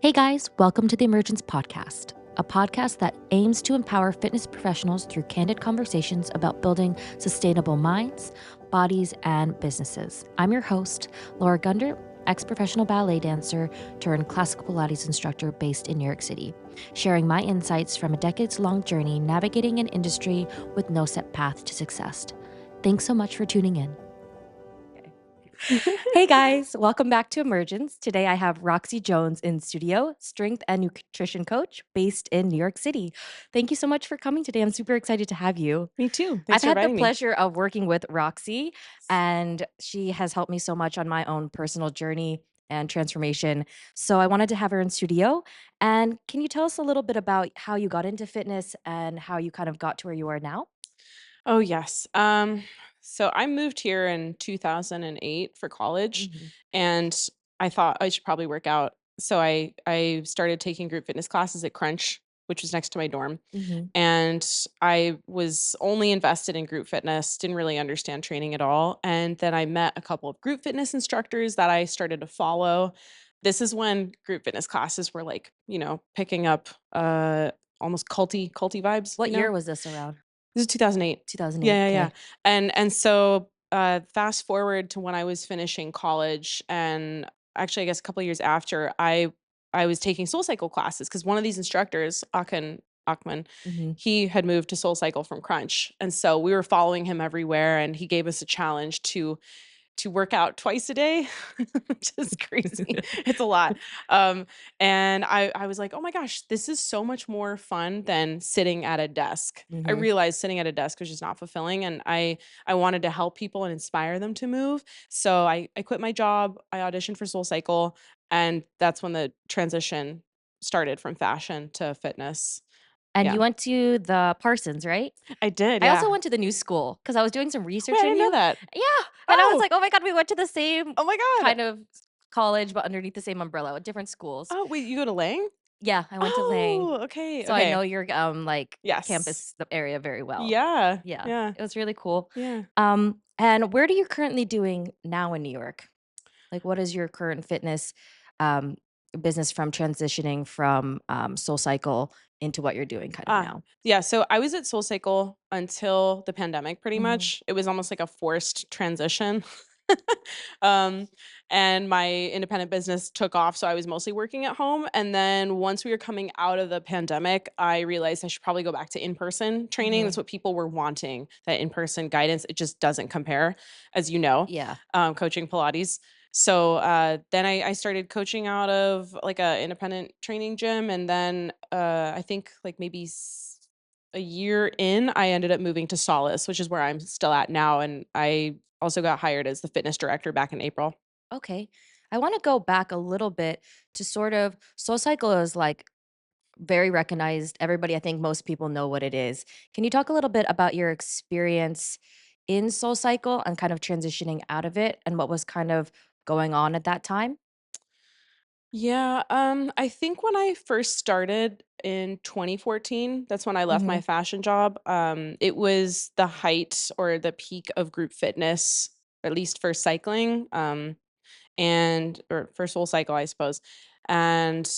Hey guys, welcome to the Emergence podcast, a podcast that aims to empower fitness professionals through candid conversations about building sustainable minds, bodies, and businesses. I'm your host, Laura Gunder, ex-professional ballet dancer turned classical Pilates instructor based in New York City, sharing my insights from a decades-long journey navigating an industry with no set path to success. Thanks so much for tuning in. Hey guys, welcome back to Emergence. Today I have Roxie Jones in studio, strength and nutrition coach based in New York City. Thank you so much for coming today. I'm super excited to have you. Me too. I've Thanks for had the inviting me. pleasure of working with Roxie, and she has helped me so much on my own personal journey and transformation. So I wanted to have her in studio. And can you tell us a little bit about how you got into fitness and how you kind of got to where you are now? Oh, yes. So I moved here in 2008 for college, Mhm. and I thought I should probably work out. So I started taking group fitness classes at Crunch, which was next to my dorm. Mhm. And I was only invested in group fitness, didn't really understand training at all. And then I met a couple of group fitness instructors that I started to follow. This is when group fitness classes were like, picking up almost culty What year was this around? This is 2008. 2008. Yeah, yeah, yeah. Okay. And so, fast forward to when I was finishing college, and actually, I guess a couple of years after, I was taking SoulCycle classes because one of these instructors, Akman, Mhm. he had moved to SoulCycle from Crunch, and so we were following him everywhere, and he gave us a challenge to work out twice a day, which is crazy. It's a lot. Um, and I was like, "Oh my gosh, this is so much more fun than sitting at a desk." I Mhm. realized sitting at a desk was just not fulfilling, and I wanted to help people and inspire them to move. So I quit my job, I auditioned for SoulCycle, and that's when the transition started from fashion to fitness. And Yeah. you went to the Parsons, right? I did, I also yeah. went to the new school because I was doing some Wait, research I on didn't know you. that. Yeah, and I was Oh, like, "Oh my god, we went to the same oh my god. kind of college, but underneath the same umbrella, different schools." Oh, wait, you go to Lang? Yeah, I went to Lang, Oh, okay, so I know okay. your, like, Yes. campus, the area very well. Yeah, Yeah, yeah, it was really cool. yeah. And what are you currently doing now in New York? Like, what is your current fitness, um, business from transitioning from, SoulCycle into what you're doing kind of Ah, now? yeah, so I was at SoulCycle until the pandemic pretty Mhm. much. It was almost like a forced transition. Um, and my independent business took off, so I was mostly working at home, and then once we were coming out of the pandemic, I realized I should probably go back to in-person training. That's Mhm. what people were wanting, that in-person guidance. It just doesn't compare, as you know, Yeah. coaching Pilates. So, then I started coaching out of, like, a independent training gym, and then, I think, like, maybe a year in, I ended up moving to Solace, which is where I'm still at now, and I also got hired as the fitness director back in April. Okay. I want to go back a little bit to sort of SoulCycle is like very recognized. Everybody, I think most people know what it is. Can you talk a little bit about your experience in SoulCycle and kind of transitioning out of it and what was kind of going on at that time? Yeah, I think when I first started in 2014, that's when I left my Mhm. fashion job. It was the height or the peak of group fitness, at least for cycling, and or for Soul Cycle, I suppose. And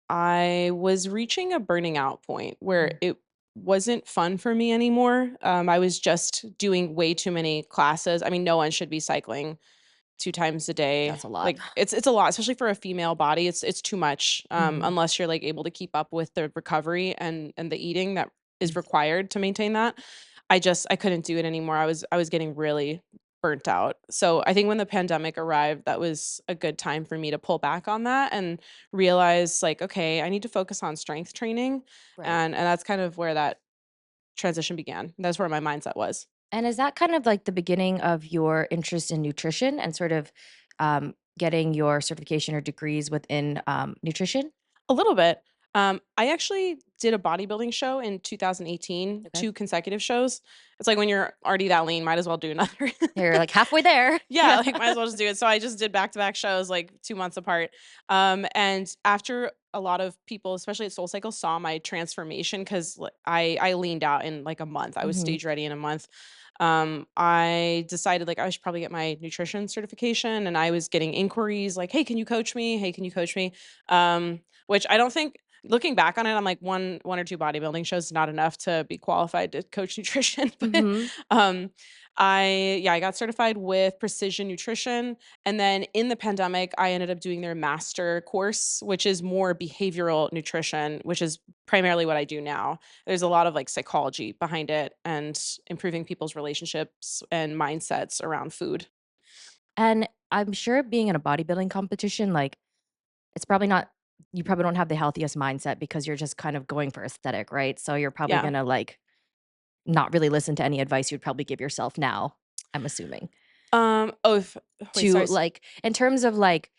I was reaching a burning out point where Mm. it wasn't fun for me anymore. I was just doing way too many classes. I mean, no one should be cycling 2 times a day. That's a lot. Like, it's a lot, especially for a female body, it's too much, Mhm. unless you're, like, able to keep up with the recovery and the eating that is Mm. required to maintain that. I couldn't do it anymore. I was getting really burnt out. So, I think when the pandemic arrived, that was a good time for me to pull back on that and realize, like, "Okay, I need to focus on strength training," Right. and that's kind of where that transition began. That's where my mindset was. And is that kind of like the beginning of your interest in nutrition and sort of getting your certification or degrees within nutrition? A little bit. I actually did a bodybuilding show in 2018, Okay. 2 consecutive shows. It's like when you're already that lean, might as well do another. You're like halfway there. Yeah, Yeah. like, might as well just do it. So I just did back-to-back shows, like, 2 months apart. And after a lot of people, especially at SoulCycle, saw my transformation because I leaned out in like a month. I was Mhm. stage ready in a month. I decided like I should probably get my nutrition certification, and I was getting inquiries like, "Hey, can you coach me? Hey, can you coach me?" Which I don't think. Looking back on it, I'm like one or two bodybuilding shows is not enough to be qualified to coach nutrition, but Mhm. um, I got certified with precision nutrition, and then in the pandemic, I ended up doing their master course, which is more behavioral nutrition, which is primarily what I do now. There's a lot of like psychology behind it and improving people's relationships and mindsets around food. And I'm sure being in a bodybuilding competition, like, it's probably not you probably don't have the healthiest mindset because you're just kind of going for aesthetic, right? So you're probably Yeah. gonna, like, not really listen to any advice you'd probably give yourself now, I'm assuming. Oh, wait, sorry. To, like in terms of, like,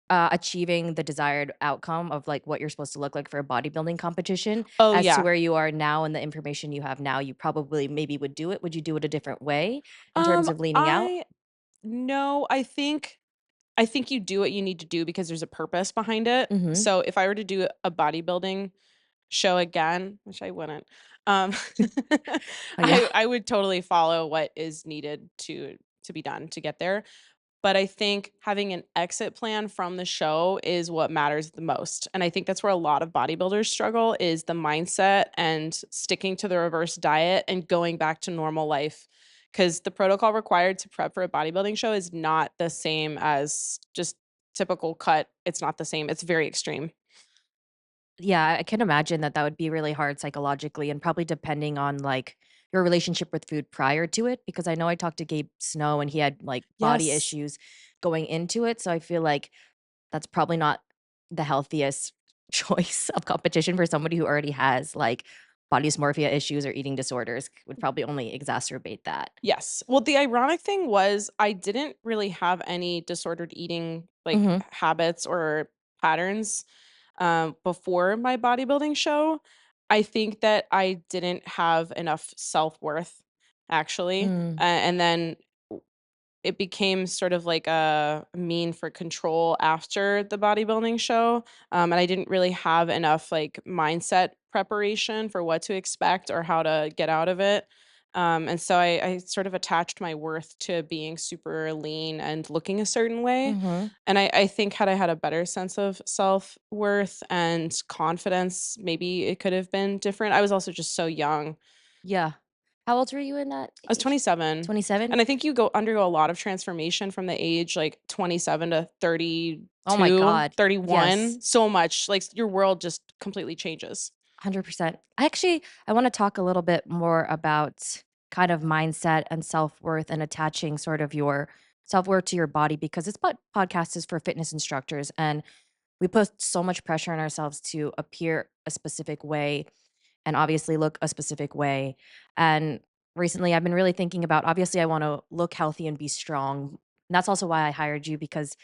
achieving the desired outcome of, like, what you're supposed to look like for a bodybuilding competition Oh, as to yeah. where you are now and the information you have now, you probably maybe would do it. Would you do it a different way in terms of leaning out? I no, I think you do what you need to do because there's a purpose behind it. Mhm. So if I were to do a bodybuilding show again, which I wouldn't, um, Oh, yeah. I would totally follow what is needed to be done to get there. But I think having an exit plan from the show is what matters the most. And I think that's where a lot of bodybuilders struggle is the mindset and sticking to the reverse diet and going back to normal life. Because the protocol required to prep for a bodybuilding show is not the same as just typical cut. It's not the same. It's very extreme. Yeah, I can imagine that that would be really hard psychologically and probably depending on, like, your relationship with food prior to it, because I know I talked to Gabe Snow and he had, like, body Yes. issues going into it, so I feel like that's probably not the healthiest choice of competition for somebody who already has, like, body dysmorphia issues or eating disorders, would probably only exacerbate that. Yes. Well, the ironic thing was I didn't really have any disordered eating like Mhm. habits or patterns before my bodybuilding show. I think that I didn't have enough self worth, actually. Mm. And then it became sort of like a mean for control after the bodybuilding show, and I didn't really have enough, like, mindset preparation for what to expect or how to get out of it, and so I sort of attached my worth to being super lean and looking a certain way, Mhm. and I think had I had a better sense of self-worth and confidence, maybe it could have been different. I was also just so young. Yeah. How old were you in that I was age? 27, 27? and I think you go undergo a lot of transformation from the age, like, 27 to Oh my 32, god. Yes. 31, so much, like, your world just completely changes. 100%. I wanna talk a little bit more about kind of mindset and self-worth and attaching sort of your self-worth to your body because this podcast is for fitness instructors, and we put so much pressure on ourselves to appear a specific way and obviously look a specific way. And recently, I've been really thinking about obviously, I want to look healthy and be strong. And that's also why I hired you because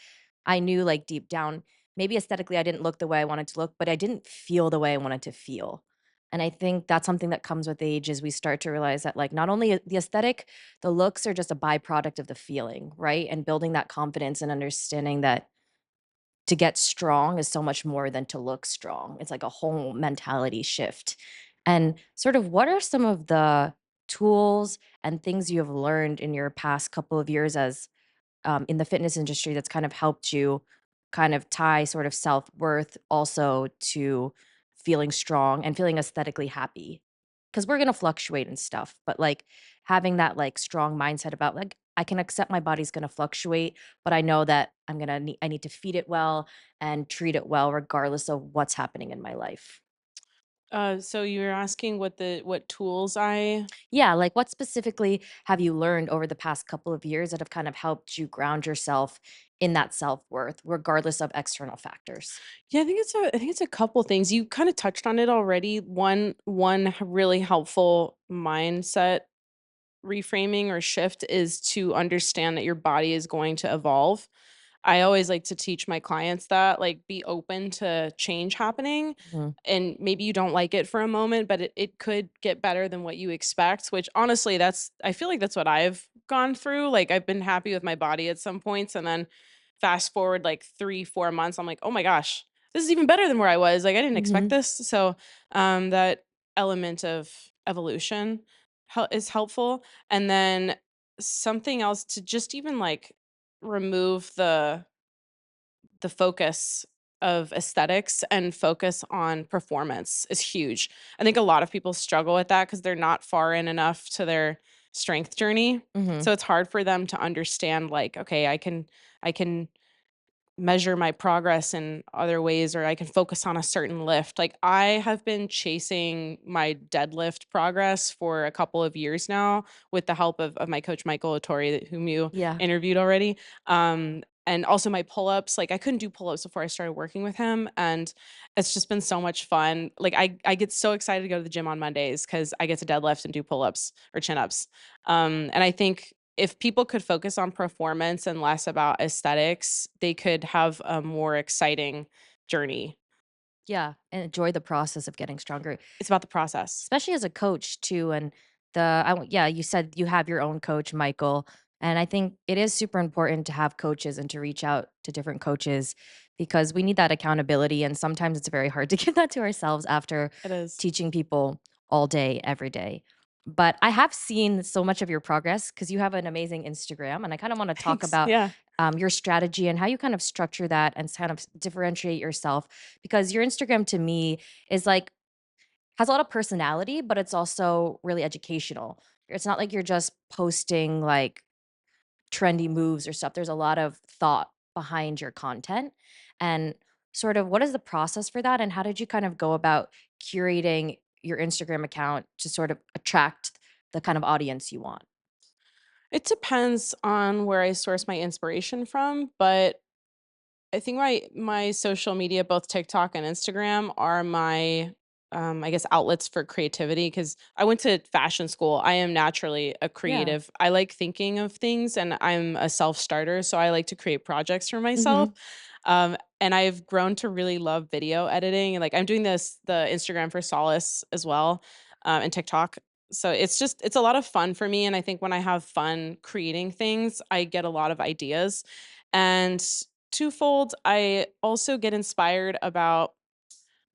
I knew, like, deep down, maybe aesthetically, I didn't look the way I wanted to look, but I didn't feel the way I wanted to feel. And I think that's something that comes with age is we start to realize that, like, not only the aesthetic, the looks are just a byproduct of the feeling, right? And building that confidence and understanding that to get strong is so much more than to look strong. It's like a whole mentality shift. And sort of what are some of the tools and things you have learned in your past couple of years as in the fitness industry that's kind of helped you kind of tie sort of self-worth also to feeling strong and feeling aesthetically happy? Because we're going to fluctuate and stuff, but like having that like strong mindset about like I can accept my body's going to fluctuate, but I know that I need to feed it well and treat it well regardless of what's happening in my life. So you're asking what tools I. Yeah, like what specifically have you learned over the past couple of years that have kind of helped you ground yourself in that self-worth regardless of external factors? Yeah, I think it's a couple things. You kinda touched on it already. One really helpful mindset reframing or shift is to understand that your body is going to evolve. I always like to teach my clients that, like, be open to change happening, Mhm. and maybe you don't like it for a moment, but it could get better than what you expect, which honestly, I feel like that's what I've gone through. Like, I've been happy with my body at some points, and then fast forward like 3, 4 months, I'm like, "Oh my gosh, this is even better than where I was. Like I didn't expect Mhm. this. So that element of evolution is helpful. And then something else to just even like remove the focus of aesthetics and focus on performance is huge. I think a lot of people struggle with that because they're not far in enough to their strength journey. Mhm. So it's hard for them to understand like, okay, I can measure my progress in other ways or I can focus on a certain lift. Like I have been chasing my deadlift progress for a couple of years now with the help of my coach Michael Otori, whom you Yeah. interviewed already. And also my pull-ups. Like I couldn't do pull-ups before I started working with him. And it's just been so much fun. Like I get so excited to go to the gym on Mondays because I get to deadlift and do pull-ups or chin-ups. And I think if people could focus on performance and less about aesthetics, they could have a more exciting journey. Yeah, and enjoy the process of getting stronger. It's about the process. Especially as a coach too, and yeah, you said you have your own coach, Michael, and I think it is super important to have coaches and to reach out to different coaches because we need that accountability, and sometimes it's very hard to give that to ourselves after It is. teaching people all day, every day. But I have seen so much of your progress because you have an amazing Instagram, and I kind of want to talk Thanks. about Yeah. your strategy and how you kind of structure that and kind of differentiate yourself because your Instagram to me is like has a lot of personality, but it's also really educational. It's not like you're just posting like trendy moves or stuff. There's a lot of thought behind your content. And sort of what is the process for that? And how did you kind of go about curating your Instagram account to sort of attract the kind of audience you want? It depends on where I source my inspiration from, but I think my social media, both TikTok and Instagram, are my I guess outlets for creativity because I went to fashion school. I am naturally a Yeah. creative. I like thinking of things and I'm a self-starter, so I like to create projects for myself. Hmm. And I've grown to really love video editing. And like I'm doing the Instagram for solace as well, and TikTok. So it's a lot of fun for me. And I think when I have fun creating things, I get a lot of ideas. And twofold, I also get inspired about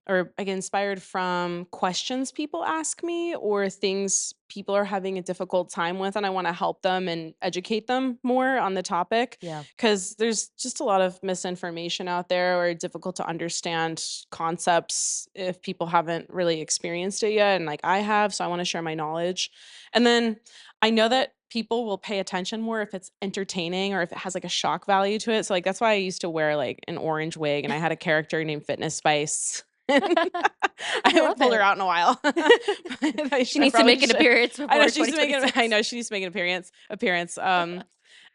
or I get inspired from questions people ask me or things people are having a difficult time with, and I want to help them and educate them more on the topic Yeah. because there's just a lot of misinformation out there or difficult to understand concepts if people haven't really experienced it yet. And like I have, so I want to share my knowledge. And then I know that people will pay attention more if it's entertaining or if it has like a shock value to it. So like that's why I used to wear like an orange wig and I had a character named Fitness Spice. I I haven't love pulled her it. out in a while. But She I needs to probably make an should. appearance I know before she needs to make it I 2026. know she needs to make an appearance.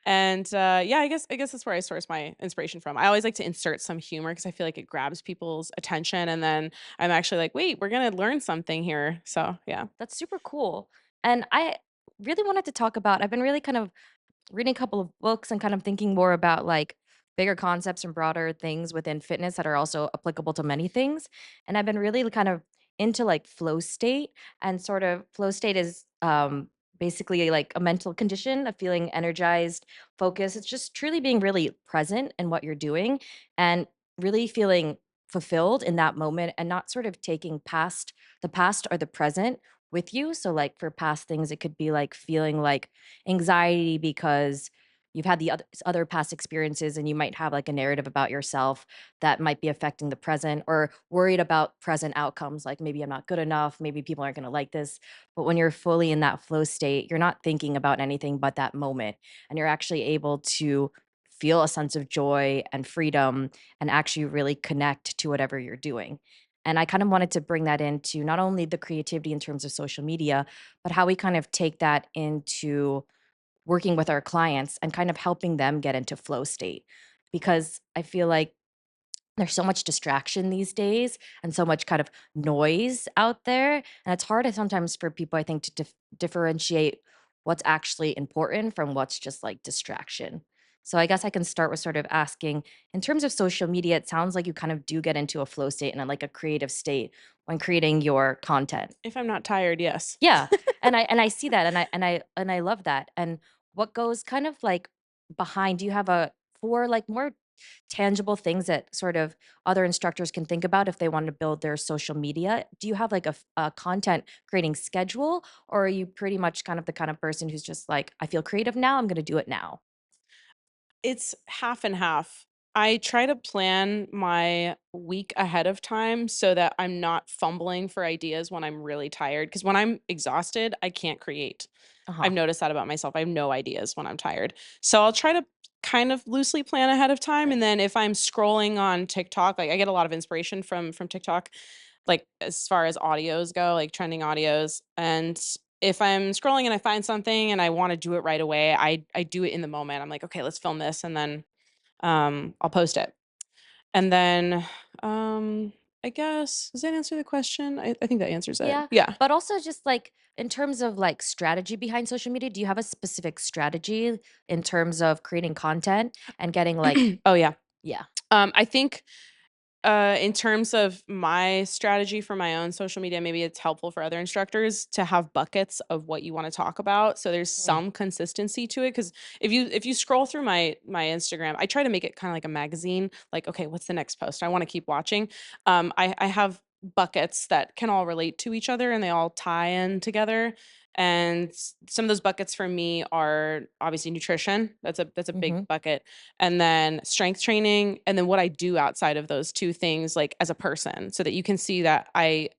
And yeah, I guess that's where I source my inspiration from. I always like to insert some humor because I feel like it grabs people's attention, and then I'm actually like, wait, we're gonna learn something here. So yeah. That's super cool. And I really wanted to talk about, I've been really kind of reading a couple of books and kind of thinking more about like bigger concepts and broader things within fitness that are also applicable to many things. And I've been really kind of into like flow state and sort of flow state is basically like a mental condition of feeling energized, focused. It's just truly being really present in what you're doing and really feeling fulfilled in that moment and not sort of taking the past or the present with you. So like for past things, it could be like feeling like anxiety because you've had the other past experiences and you might have like a narrative about yourself that might be affecting the present or worried about present outcomes like maybe I'm not good enough, maybe people aren't going to like this. But when you're fully in that flow state, you're not thinking about anything but that moment and you're actually able to feel a sense of joy and freedom and actually really connect to whatever you're doing. And I kind of wanted to bring that into not only the creativity in terms of social media, but how we kind of take that into working with our clients and kind of helping them get into flow state. Because I feel like there's so much distraction these days and so much kind of noise out there. And it's hard sometimes for people, I think, to differentiate what's actually important from what's just like distraction. So I guess I can start with sort of asking in terms of social media, it sounds like you kind of do get into a flow state and like a creative state when creating your content. If I'm not tired, yes. Yeah, and I see that, and I love that, and what goes kind of, like, behind do you have a for, like, more tangible things that sort of other instructors can think about if they want to build their social media? Do you have like a content creating schedule, or are you pretty much kind of the kind of person who's just like, I feel creative now, I'm going to do it now? It's half and half. I try to plan my week ahead of time so that I'm not fumbling for ideas when I'm really tired. Because when I'm exhausted, I can't create. Uh I've huh. noticed that about myself. I have no ideas when I'm tired. So I'll try to kind of loosely plan ahead of time. And then if I'm scrolling on TikTok, like I get a lot of inspiration from TikTok, like as far as audios go, like trending audios. And if I'm scrolling and I find something and I want to do it right away, I do it in the moment. I'm like, okay, let's film this, and then I'll post it. And then um I guess, does that answer the question? I think that answers it. Yeah, Yeah. but also just like in terms of like strategy behind social media, do you have a specific strategy in terms of creating content and getting like, Oh yeah. yeah. I think in terms of my strategy for my own social media, maybe it's helpful for other instructors to have buckets of what you want to talk about. So there's Mm, some consistency to it. Because if you scroll through my Instagram, I try to make it kind of like a magazine. Like, okay, what's the next post? I want to keep watching. I have buckets that can all relate to each other and they all tie in together. And some of those buckets for me are obviously nutrition. That's a big mhm. bucket, and then strength training, and then what I do outside of those two things, like as a person, so that you can see that I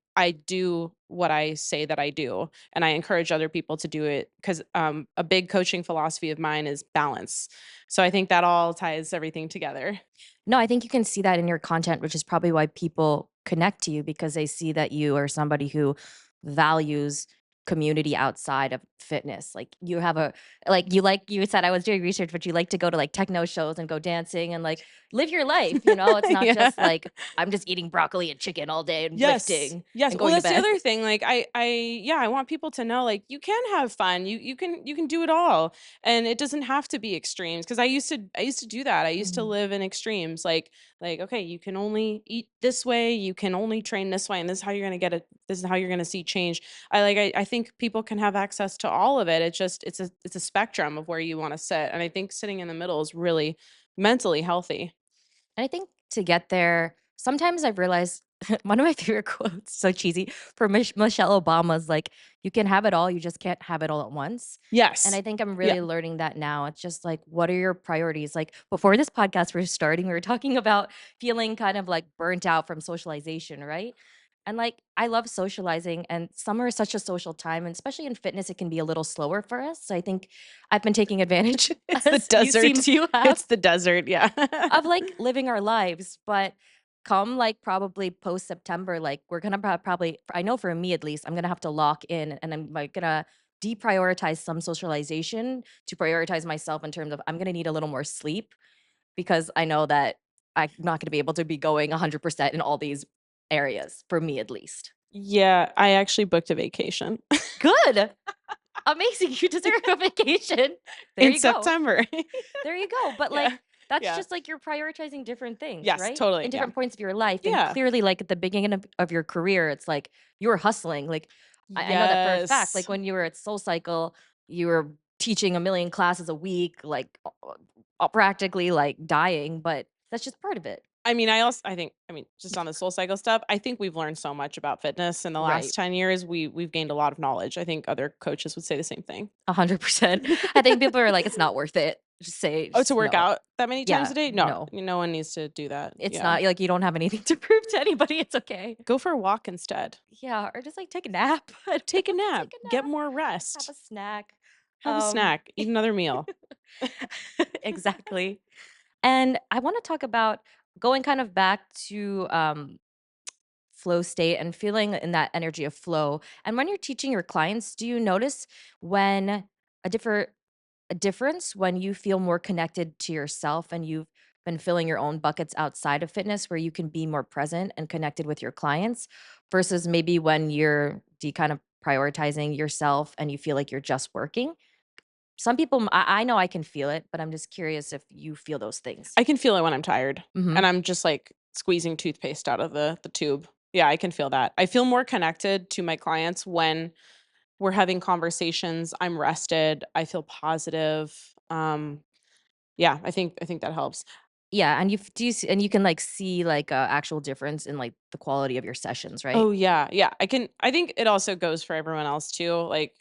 do what I say that I do, and I encourage other people to do it, because a big coaching philosophy of mine is balance. So I think that all ties everything together. No, I think you can see that in your content, which is probably why people connect to you because they see that you are somebody who values community outside of fitness. Like you have a like you said I was doing research, but you like to go to like techno shows and go dancing and like live your life, you know? It's not Yeah. just like I'm just eating broccoli and chicken all day and Yes. lifting Yes. and Well, going to that's the bed. other thing. Like yeah, I want people to know, like, you can have fun. You can do it all. And it doesn't have to be extremes, because I used to do that. I used to Mhm. live in extremes. Like okay, you can only eat this way, you can only train this way, and this is how you're going to get it. This is how you're going to see change. I think people can have access to all of it. It's a spectrum of where you want to sit. And I think sitting in the middle is really mentally healthy. And I think to get there, sometimes I've realized one of my favorite quotes, so cheesy, for Michelle Obama's like, "You can have it all, you just can't have it all at once." And I Yes. think I'm Yeah. really learning that now. It's just like, what are your priorities? Like before this podcast was starting, we were talking about feeling kind of like burnt out from socialization, right? And like, I love socializing, and summer is such a social time, and especially in fitness, it can be a little slower for us. So I think I've been taking advantage, It's the as you desert. seems you have, It's the desert, yeah. of, like, living our lives, but come, like, probably post-September, like, we're gonna probably I know for me at least, I'm gonna have to lock in, and I'm, like, gonna deprioritize some socialization to prioritize myself in terms of I'm gonna need a little more sleep because I know that I'm not gonna be able to be going 100% in all these areas, for me at least. Yeah, I actually booked a vacation Good! Amazing, you deserve a vacation. There in you go. September. There you go, but, Yeah, like, that's yeah. just, like, you're prioritizing different things, Yes, right? totally, In yeah. different points of your life, and Yeah. clearly, like, at the beginning of your career, it's like you were hustling, like, I know that for a fact, Yes. like, when you were at SoulCycle, you were teaching a million classes a week, like, practically, like, dying, but that's just part of it. I mean, just on the SoulCycle stuff, I think we've learned so much about fitness in the last Right. 10 years. We've gained a lot of knowledge. I think other coaches would say the same thing. 100%. I think people are like, "It's not worth it." Just say Oh, to just work no. out that many times Yeah, a day? No, no. no one needs to do that. It's Yeah. not like you don't have anything to prove to anybody, it's okay. Go for a walk instead. Yeah, or just, like, take a nap. I don't Take a know, nap, take a get nap, more have a rest, snack. have a Um snack, eat another meal. Exactly. And I wanna talk about going kind of back to, flow state and feeling in that energy of flow. And when you're teaching your clients, do you notice when a different a difference when you feel more connected to yourself and you've been filling your own buckets outside of fitness where you can be more present and connected with your clients versus maybe when you're kind of prioritizing yourself and you feel like you're just working? Some people, I know I can feel it, but I'm just curious if you feel those things. I can feel it when I'm tired and Mhm. I'm just like squeezing toothpaste out of the tube. Yeah, I can feel that. I feel more connected to my clients when we're having conversations. I'm rested. I feel positive. Yeah, I think that helps. Yeah, and and you can, like, see, like, a actual difference in, like, the quality of your sessions, right? Oh, yeah, yeah, I think it also goes for everyone else too, like,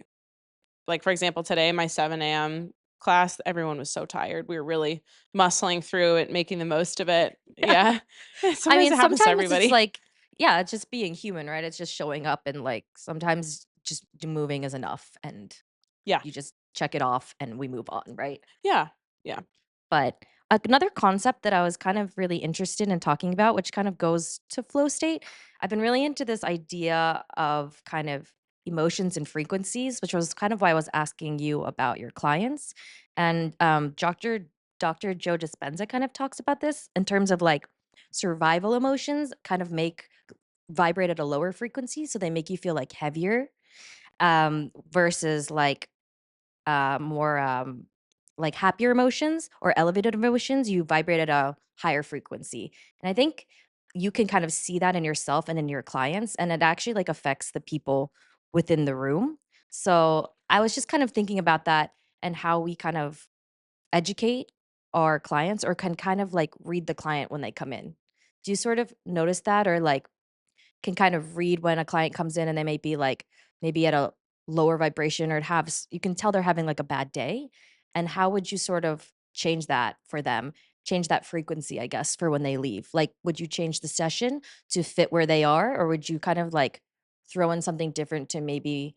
for example, today, my 7 a.m. class, everyone was so tired, we were really muscling through it, making the most of it. Yeah. I Sometimes mean, it happens to sometimes it's everybody. like yeah, it's just being human, right? It's just showing up and, like, sometimes just moving is enough, and Yeah. you just check it off and we move on, right? Yeah. Yeah. But another concept that I was kind of really interested in talking about, which kind of goes to flow state, I've been really into this idea of kind of emotions and frequencies, which was kind of why I was asking you about your clients. And Dr. Joe Dispenza kind of talks about this in terms of like survival emotions kind of make vibrate at a lower frequency. So they make you feel like heavier versus more like happier emotions or elevated emotions, you vibrate at a higher frequency. And I think you can kind of see that in yourself and in your clients, and it actually like affects the people within the room. So I was just kind of thinking about that and how we kind of educate our clients or can kind of like read the client when they come in. Do you sort of notice that or like can kind of read when a client comes in and they may be like maybe at a lower vibration or have you can tell they're having like a bad day, and how would you sort of change that for them, change that frequency, I guess, for when they leave? Like would you change the session to fit where they are, or would you kind of like throw in something different to maybe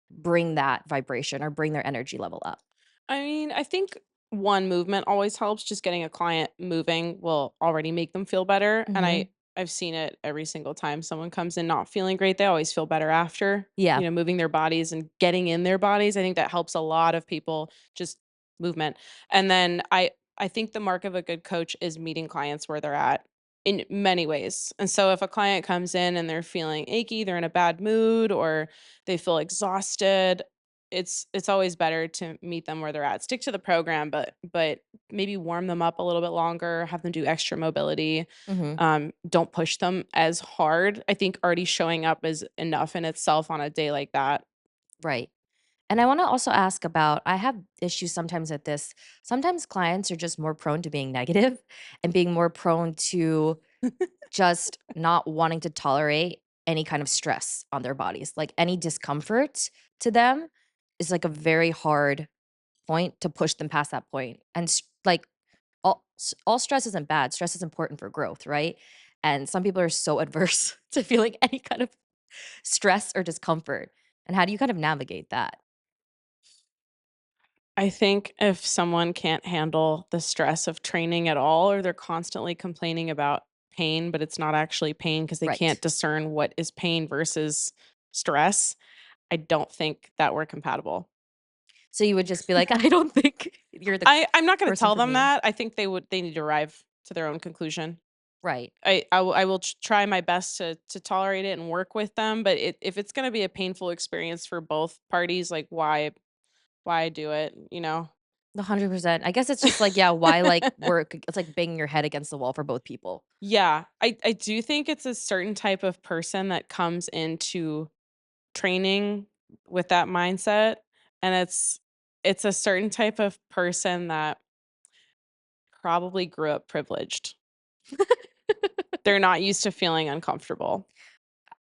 bring that vibration or bring their energy level up? I mean, I think one movement always helps. Just getting a client moving will already make them feel better. And Mhm. I've seen it every single time someone comes in not feeling great. They always feel better after, Yeah. moving their bodies and getting in their bodies. I think that helps a lot of people, just movement. And then I think the mark of a good coach is meeting clients where they're at in many ways. And so if a client comes in and they're feeling achy, they're in a bad mood, or they feel exhausted, it's always better to meet them where they're at. Stick to the program, but maybe warm them up a little bit longer, have them do extra mobility. Mhm. Don't push them as hard. I think already showing up is enough in itself on a day like that. Right. And I want to also ask about I have issues sometimes with this. Sometimes clients are just more prone to being negative and being more prone to just not wanting to tolerate any kind of stress on their bodies. Like any discomfort to them is like a very hard point to push them past that point. And like all stress isn't bad. Stress is important for growth, right? And some people are so adverse to feeling any kind of stress or discomfort. And how do you kind of navigate that? I think if someone can't handle the stress of training at all, or they're constantly complaining about pain, but it's not actually pain because they can't Right. discern what is pain versus stress, I don't think that we're compatible. So you would just be like, "I don't think you're the I'm not gonna person tell for them me." that. I think they need to arrive to their own conclusion. Right. I will try my best to tolerate it and work with them, but if it's gonna be a painful experience for both parties, like, why do it, you know? 100%. I guess it's just like, yeah, why, like, work it's like banging your head against the wall for both people. Yeah, I do think it's a certain type of person that comes into training with that mindset, and it's a certain type of person that probably grew up privileged. They're not used to feeling uncomfortable.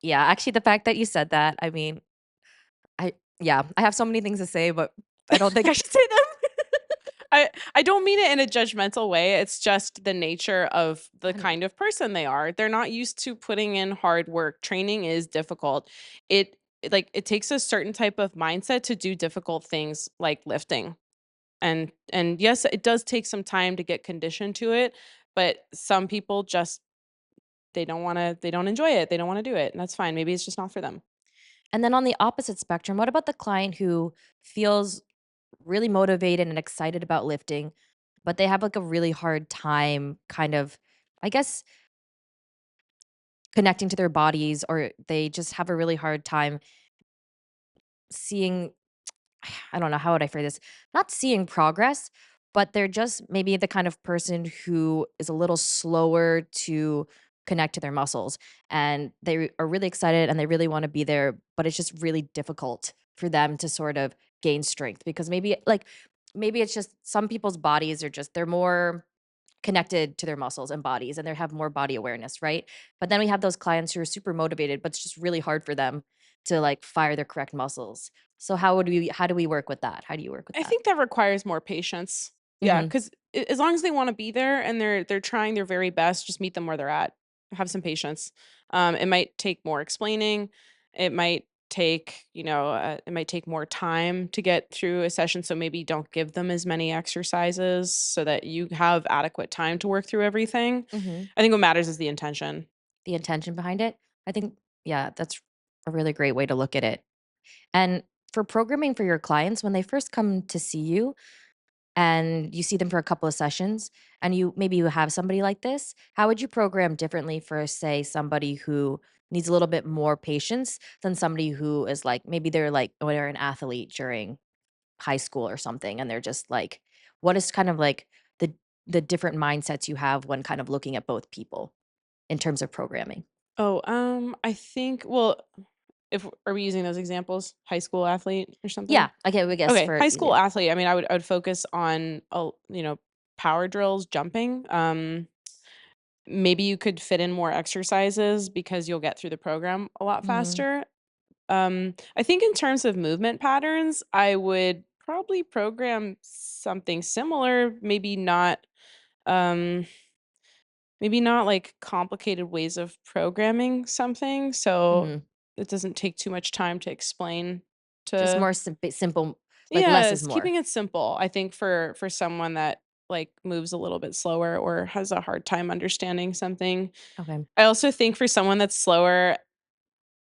Yeah, actually, the fact that you said that, I mean, I yeah, I have so many things to say, but I don't think I should say them. I don't mean it in a judgmental way, it's just the nature of the 100 kind of person they are. They're not used to putting in hard work. Training is difficult. It takes a certain type of mindset to do difficult things like lifting. And yes, it does take some time to get conditioned to it, but some people just they don't enjoy it. They don't wanna do it, and that's fine. Maybe it's just not for them. And then on the opposite spectrum, what about the client who feels really motivated and excited about lifting, but they have, like, a really hard time kind of, I guess, connecting to their bodies, or they just have a really hard time seeing I don't know, how would I phrase this? Not seeing progress, but they're just maybe the kind of person who is a little slower to connect to their muscles. And they are really excited and they really want to be there, but it's just really difficult for them to sort of gain strength because maybe it's just some people's bodies are just they're more connected to their muscles and bodies, and they have more body awareness, right? But then we have those clients who are super motivated, but it's just really hard for them to like fire their correct muscles. So how do we work with that? How do you work with I that? think that requires more patience. Yeah, Mhm. because as long as they wanna be there and they're trying their very best, just meet them where they're at. Have some patience. It might take more explaining. It might it might take more time to get through a session, so maybe don't give them as many exercises so that you have adequate time to work through everything. Mhm. I think what matters is the intention. The intention behind it. I think yeah, that's a really great way to look at it. And for programming for your clients when they first come to see you, and you see them for a couple of sessions and you have somebody like this, how would you program differently for say somebody who needs a little bit more patience than somebody who is like maybe they're like when they're an athlete during high school or something and they're just like what is kind of like the the different mindsets you have when kind of looking at both people in terms of programming? Oh, I think well, if are we using those examples? High school athlete or something? Yeah, okay, we guess Okay, for high school easier. athlete, I mean, I would focus on, power drills, jumping, maybe you could fit in more exercises because you'll get through the program a lot Mhm, faster. I think in terms of movement patterns, I would probably program something similar, um, maybe not, like, complicated ways of programming something, so mhm. it doesn't take too much time to explain Just to. more simple, like less is Yes, more. keeping it simple, I think for someone that, like, moves a little bit slower or has a hard time understanding something. Okay. I also think for someone that's slower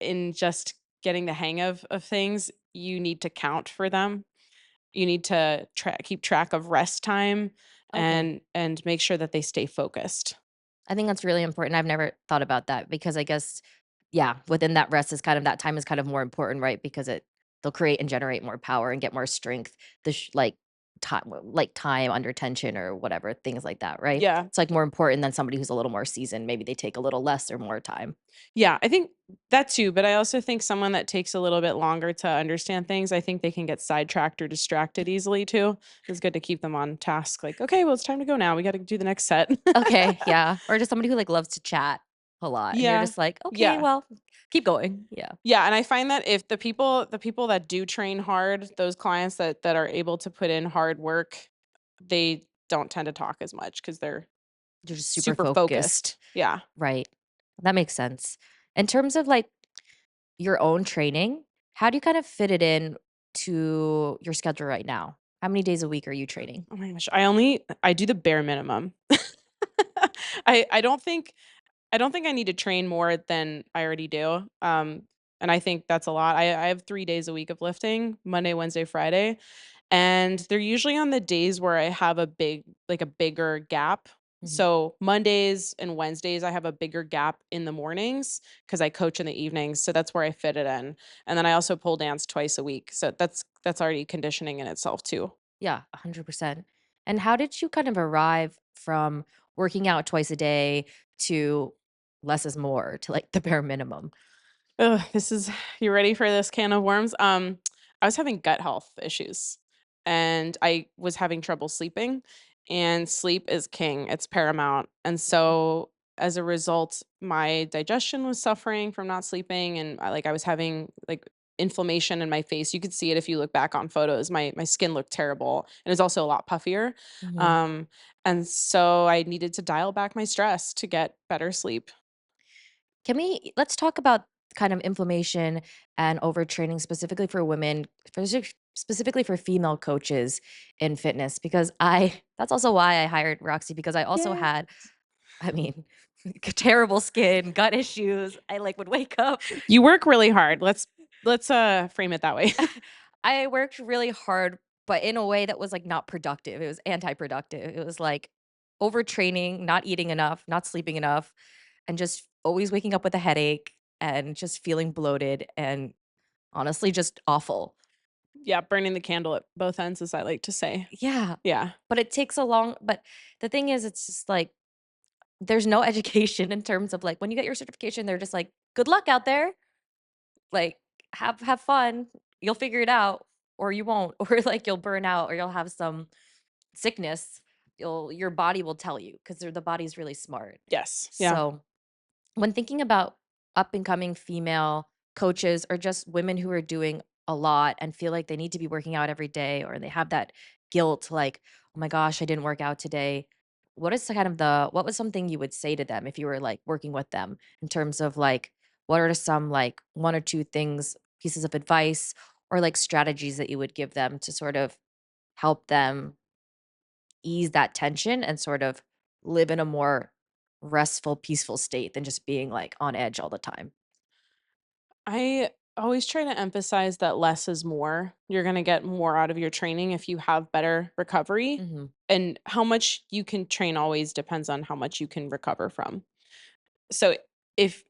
in just getting the hang of things, you need to count for them. You need to keep track of rest time Okay. and make sure that they stay focused. I think that's really important. I've never thought about that because I guess, yeah, within that rest is kind of that time is kind of more important, right? Because they'll create and generate more power and get more strength. Like time under tension or whatever things like that, right? Yeah. It's like more important than somebody who's a little more seasoned. Maybe they take a little less or more time. Yeah, I think that too, but I also think someone that takes a little bit longer to understand things, I think they can get sidetracked or distracted easily too. It's good to keep them on task. Like, okay, well, it's time to go now. We got to do the next set. Okay, yeah, or just somebody who like loves to chat a lot, and you're Yeah, just like, okay, yeah, well, keep going. Yeah. yeah. And I find that if the people that do train hard, those clients that are able to put in hard work, they don't tend to talk as much because they're You're just super super focused. focused. Yeah. Right. That makes sense. In terms of like your own training, how do you kind of fit it in to your schedule right now? How many days a week are you training? Oh my gosh, I do the bare minimum. I don't think I need to train more than I already do. And I think that's a lot. I have 3 days a week of lifting, Monday, Wednesday, Friday. And they're usually on the days where I have a bigger gap. Mhm. So Mondays and Wednesdays, I have a bigger gap in the mornings because I coach in the evenings. So that's where I fit it in. And then I also pole dance twice a week. So that's already conditioning in itself too. Yeah, 100%. And how did you kind of arrive from working out twice a day to less is more to like the bare minimum? Ugh, this is you ready for this can of worms? I was having gut health issues and I was having trouble sleeping, and sleep is king. It's paramount. And so as a result, my digestion was suffering from not sleeping, and I was having like inflammation in my face. You could see it if you look back on photos. My skin looked terrible and it's also a lot puffier. Mhm. Um and so I needed to dial back my stress to get better sleep. Let's talk about kind of inflammation and overtraining specifically for women, specifically for female coaches in fitness, because that's also why I hired Roxy because I also Yeah. had, I mean, terrible skin, gut issues. I like would wake up. You work really hard. Let's frame it that way. I worked really hard, but in a way that was like not productive. It was anti-productive. It was like overtraining, not eating enough, not sleeping enough, and just always waking up with a headache and just feeling bloated and honestly just awful. Yeah, burning the candle at both ends, as I like to say. Yeah. Yeah. But it takes a long but the thing is it's just like there's no education in terms of like when you get your certification, they're just like, good luck out there. Like have fun. You'll figure it out or you won't. Or like you'll burn out or you'll have some sickness. your body will tell you because the body's really smart. Yes. Yeah. So when thinking about up and coming female coaches or just women who are doing a lot and feel like they need to be working out every day or they have that guilt like, "Oh my gosh, I didn't work out today." What was something you would say to them if you were like working with them in terms of like what are some like one or two things, pieces of advice or like strategies that you would give them to sort of help them ease that tension and sort of live in a more restful, peaceful state than just being, like, on edge all the time. I always try to emphasize that less is more. You're going to get more out of your training if you have better recovery. Mhm, And how much you can train always depends on how much you can recover from. So if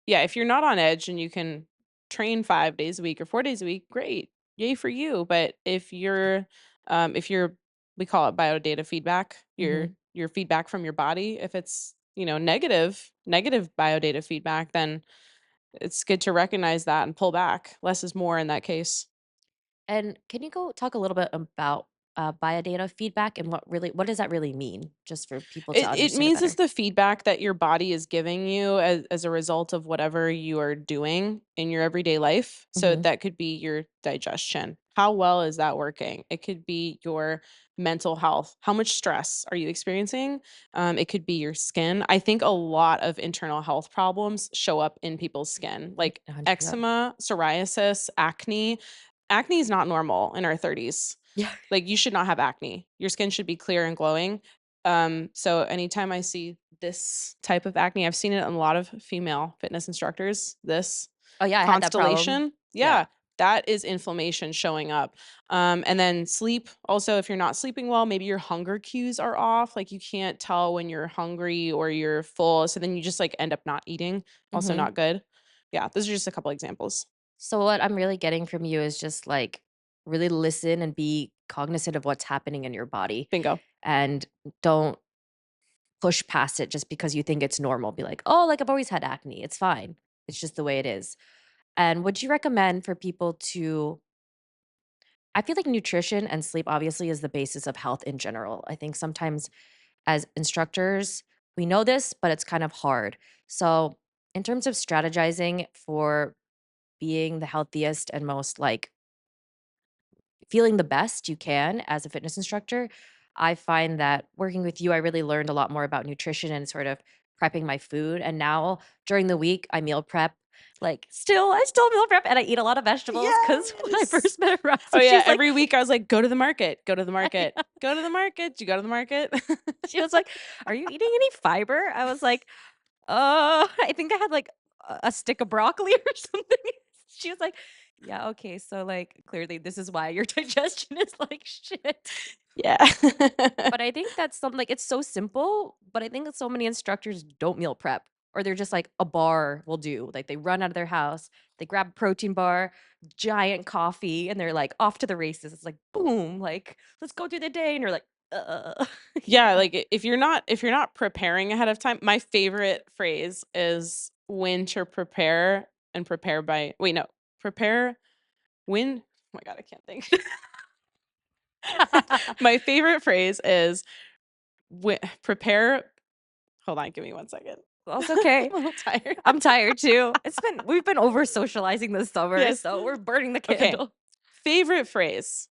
yeah, if you're not on edge and you can train 5 days a week or 4 days a week, great. Yay for you. But if you're we call it biodata feedback, mhm. your feedback from your body, if it's, negative biodata feedback, then it's good to recognize that and pull back. Less is more in that case. And can you go talk a little bit about, biodata feedback and what does that really mean? Just for people to It understand it means it's better. the feedback that your body is giving you as a result of whatever you are doing in your everyday life. So Mhm, that could be your digestion. How well is that working? It could be your mental health. How much stress are you experiencing? It could be your skin. I think a lot of internal health problems show up in people's skin, like 100%. eczema, psoriasis, acne. Acne is not normal in our 30s. Yeah. Like, you should not have acne. Your skin should be clear and glowing. So anytime I see this type of acne, I've seen it in a lot of female fitness instructors, this Oh, yeah, I had that problem. constellation. Yeah. Yeah, that is inflammation showing up. And then sleep, also, if you're not sleeping well, maybe your hunger cues are off. Like you can't tell when you're hungry or you're full. So then you just like end up not eating. Also Mhm. not good. Yeah, those are just a couple examples. So what I'm really getting from you is just, like, really listen and be cognizant of what's happening in your body, Bingo. and don't push past it just because you think it's normal. Be like, "Oh, like, I've always had acne. It's fine. It's just the way it is." And would you recommend for people to I feel like nutrition and sleep obviously is the basis of health in general. I think sometimes as instructors, we know this, but it's kind of hard. So, in terms of strategizing for being the healthiest and most, like, feeling the best you can as a fitness instructor, I find that working with you, I really learned a lot more about nutrition and sort of prepping my food. And now during the week, I meal prep. I still meal prep and I eat a lot of vegetables because when I Yes. first met Oh Roxy, she yeah, was like, every week I was like, go to the market, go to the I market, know. go to the market. Do you go to the market? She was like, "Are you eating any fiber?" I was like, I think I had like a stick of broccoli or something." She was like, "Yeah, okay, so like clearly this is why your digestion is like shit." Yeah. But I think that's something like, it's so simple, but I think that so many instructors don't meal prep, or they're just like, a bar will do. Like, they run out of their house, they grab a protein bar, giant coffee, and they're, like, off to the races. It's like, boom, like, "Let's go through the day," and you're like, you Yeah, know? like, if you're not preparing ahead of time, my favorite phrase is when to prepare and prepare by wait, no, prepare when oh my god, I can't think. My favorite phrase is prepare hold on, give me 1 second. Well, it's I'm okay. a little tired. I'm tired too. We've been over socializing this summer, Yes. so we're burning the Okay. candle. Favorite phrase,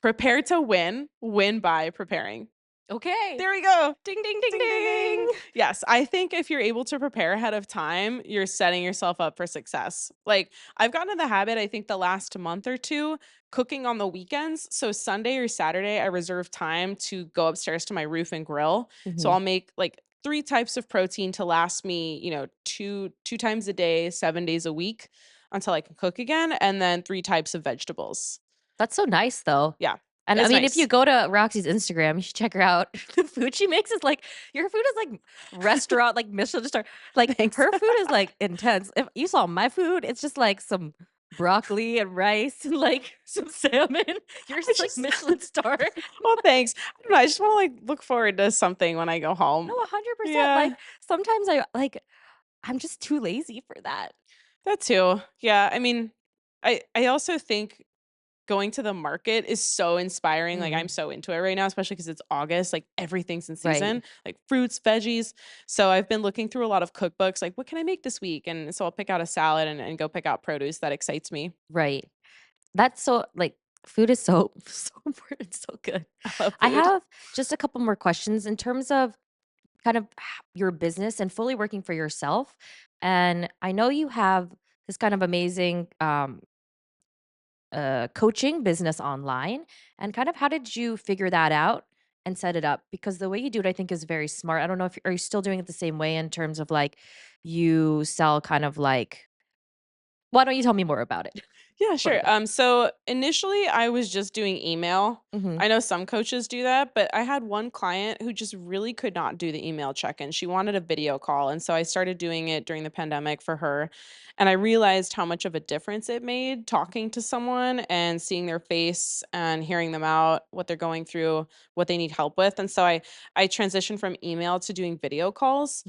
"Prepare to win, win by preparing." Okay. There we go. Ding, ding, ding, Ding, ding, ding. ding. Yes, I think if you're able to prepare ahead of time, you're setting yourself up for success. Like, I've gotten in the habit, I think the last month or 2, cooking on the weekends. So Sunday or Saturday, I reserve time to go upstairs to my roof and grill. So Mhm. I'll make like 3 types of protein to last me, 2 times a day, 7 days a week until I can cook again, and then 3 types of vegetables. That's so nice, though. Yeah, And I it's mean, if you nice. go to Roxy's Instagram, you should check her out. The food she makes is like your food is like restaurant, like Michelin star. Like Thanks. her food is like intense. If you saw my food, it's just like some broccoli and rice and like some salmon. Yours I is like just Michelin star. well, thanks. I don't know, I just wanna, like, look forward to something when I go No, home. 100%. Yeah, Like sometimes I'm just too lazy for that. that too. Yeah, I mean, I also think going to the market is so inspiring. Like, I'm Mhm. so into it right now, especially because it's August, like, everything's in Right. season, like fruits, veggies. So I've been looking through a lot of cookbooks, like, what can I make this week? And so I'll pick out a salad and go pick out produce that excites me. Right. That's so like food is so so important, so good. I love I food. have just a couple more questions in terms of kind of your business and fully working for yourself. And I know you have this kind of amazing coaching business online. And kind of how did you figure that out and set it up? Because the way you do it, I think, is very smart. I don't know if are you still doing it the same way in terms of like you sell kind of like. Why don't you tell me more about it? Yeah, What sure. about it? So initially I was just doing email. Hmm. I know some coaches do that, but I had one client who just really could not do the email check-in. She wanted a video call, and so I started doing it during the pandemic for her. And I realized how much of a difference it made talking to someone and seeing their face and hearing them out, what they're going through, what they need help with. And so I transitioned from email to doing video calls.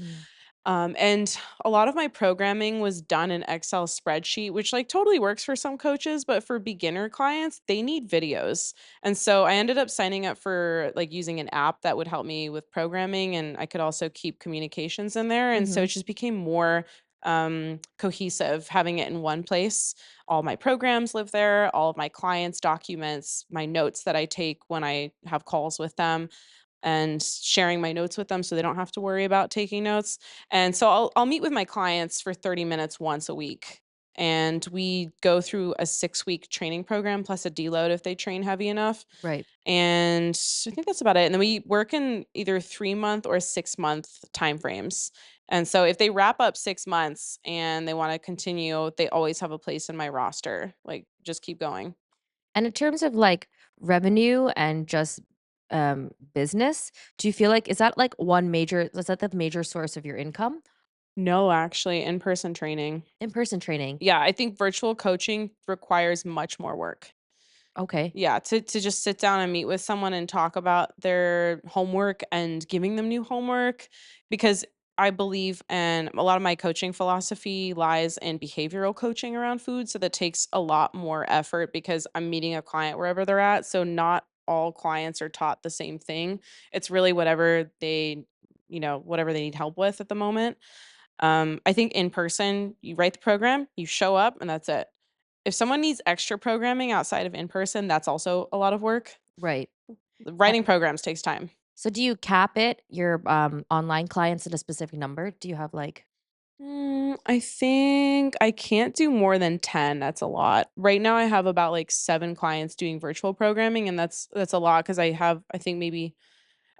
And a lot of my programming was done in Excel spreadsheet, which like totally works for some coaches, but for beginner clients, they need videos. And so I ended up signing up for like using an app that would help me with programming, and I could also keep communications in there. And so Hmm. it just became more cohesive having it in one place. All my programs live there, all of my clients' documents, my notes that I take when I have calls with them, and sharing my notes with them so they don't have to worry about taking notes. And so I'll meet with my clients for 30 minutes once a week. And we go through a 6-week training program plus a deload if they train heavy enough. Right. And I think that's about it. And then we work in either 3-month or 6-month time frames. And so if they wrap up 6 months and they want to continue, they always have a place in my roster. Like, just keep going. And in terms of like revenue and just business, do you feel like is that like one major is that the major source of your income? No, actually, in person training. In-person training. Yeah, I think virtual coaching requires much more work. Okay. Yeah, to just sit down and meet with someone and talk about their homework and giving them new homework, because I believe, and a lot of my coaching philosophy lies in behavioral coaching around food, so that takes a lot more effort because I'm meeting a client wherever they're at, so not all clients are taught the same thing. It's really whatever whatever they need help with at the moment. I think in person, you write the program, you show up, and that's it. If someone needs extra programming outside of in person, that's also a lot of work. Right. Writing programs takes time. So do you cap it, your, online clients at a specific number? Do you have, like. I think I can't do more than 10. That's a lot. Right now I have about like 7 clients doing virtual programming, and that's a lot because I think maybe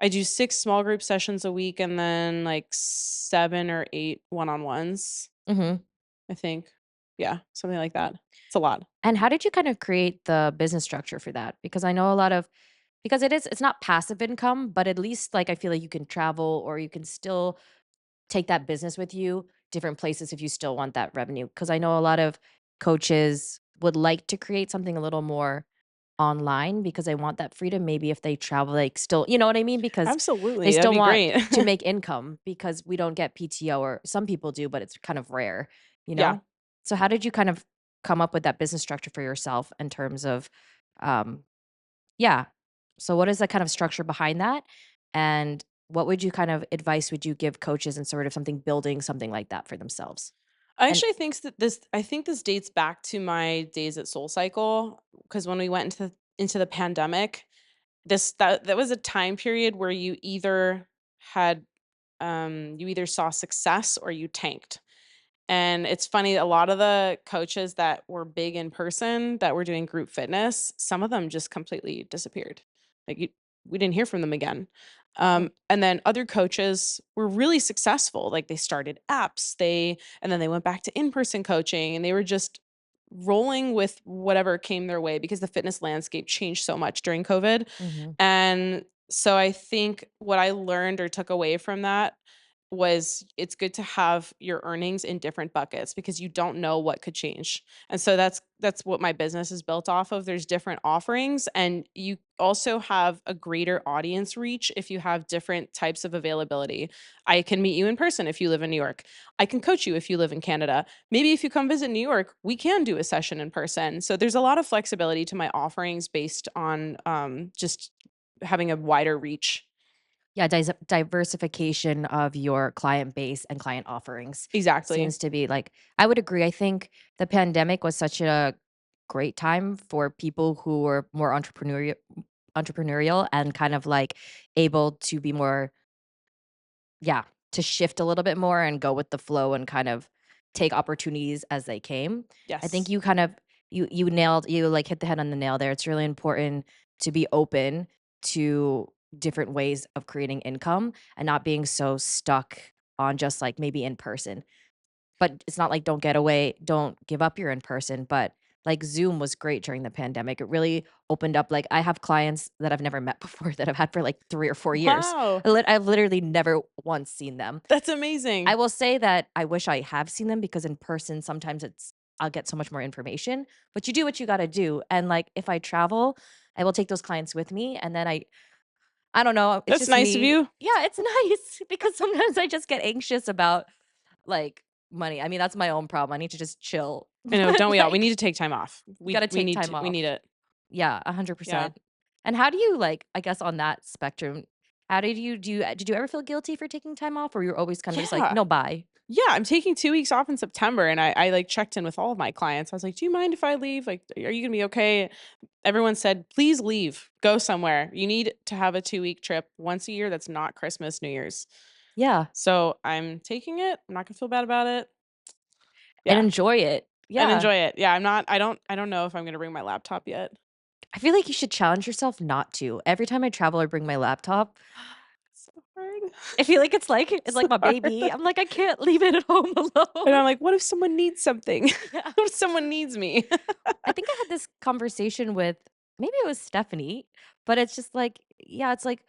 I do 6 small group sessions a week and then like 7 or 8 one-on-ones, Mhm. I think. Yeah, something like that. It's a lot. And how did you kind of create the business structure for that? Because I know a lot of because it's not passive income, but at least, like, I feel like you can travel or you can still take that business with you different places if you still want that revenue. Because I know a lot of coaches would like to create something a little more online because they want that freedom. Maybe if they travel, like still, you know what I mean? Because they Absolutely, that'd still be want great. to make income because we don't get PTO or some people do, but it's kind of rare, you Yeah. know? So how did you kind of come up with that business structure for yourself in terms of, um, yeah. So what is the kind of structure behind that? And what would you kind of advice would you give coaches in sort of something building something like that for themselves? I And actually think this dates back to my days at SoulCycle, because when we went into the pandemic, that was a time period where had you either saw success or you tanked. And it's funny, a lot of the coaches that were big in person that were doing group fitness, some of them just completely disappeared. Like, we didn't hear from them again. oh, And then other coaches were really successful. Like, they started apps, and then they went back to in-person coaching, and they were just rolling with whatever came their way because the fitness landscape changed so much during COVID. mhm, And so I think what I learned or took away from that was it's good to have your earnings in different buckets because you don't know what could change. And so that's what my business is built off of. There's different offerings and you also have a greater audience reach if you have different types of availability. I can meet you in person if you live in New York. I can coach you if you live in Canada. Maybe if you come visit New York, we can do a session in person. So there's a lot of flexibility to my offerings based on just having a wider reach. Yeah, diversification of your client base and client offerings Exactly. seems to be like I would agree. I think the pandemic was such a great time for people who were more entrepreneurial and kind of like able to be more yeah, to shift a little bit more and go with the flow and kind of take opportunities as they came. I think Yes. you kind of you like hit the head on the nail there. It's really important to be open to different ways of creating income and not being so stuck on just like maybe in person. But it's not like don't give up your in person, but, like, Zoom was great during the pandemic. It really opened up like, I have clients that I've never met before that I've had for, like, 3 or 4 years. Wow. I've literally never once seen them. That's I amazing. will say that I wish I have seen them because in person, sometimes I'll get so much more information, but you do what you gotta do, and, like, if I travel, I will take those clients with me, and then I don't know, it's That's just nice of me. you. Yeah, it's nice because sometimes I just get anxious about like, money. I mean, that's my own problem. I need to just chill. I know, But, don't we all? We need like, to take time off. you gotta take time We off. need it. Yeah, Yeah. 100%. And how do you, like I guess on that spectrum, how did you ever feel guilty for taking time off, or you're always kind of just like, Yeah. "No, bye." Yeah, I'm taking 2 weeks off in September, and I, like, checked in with all of my clients. I was like, "Do you mind if I leave? Like, are you gonna be okay?" Everyone said, "Please leave. Go somewhere. You need to have a 2-week trip once a year that's not Christmas, New Year's." Yeah, So, I'm taking it. I'm not gonna feel bad about it. and Yeah, enjoy it. and Yeah. enjoy it. Yeah, I don't know if I'm gonna bring my laptop yet. I feel like you should challenge yourself not to. Every time I travel or bring my laptop, So hard. I feel like it's So like my hard. baby. I'm like, "I can't leave it at home And alone." I'm like, "What if someone needs something? Yeah. What if someone needs me?" I think I had this conversation with maybe it was Stephanie, but it's just like, yeah, it's like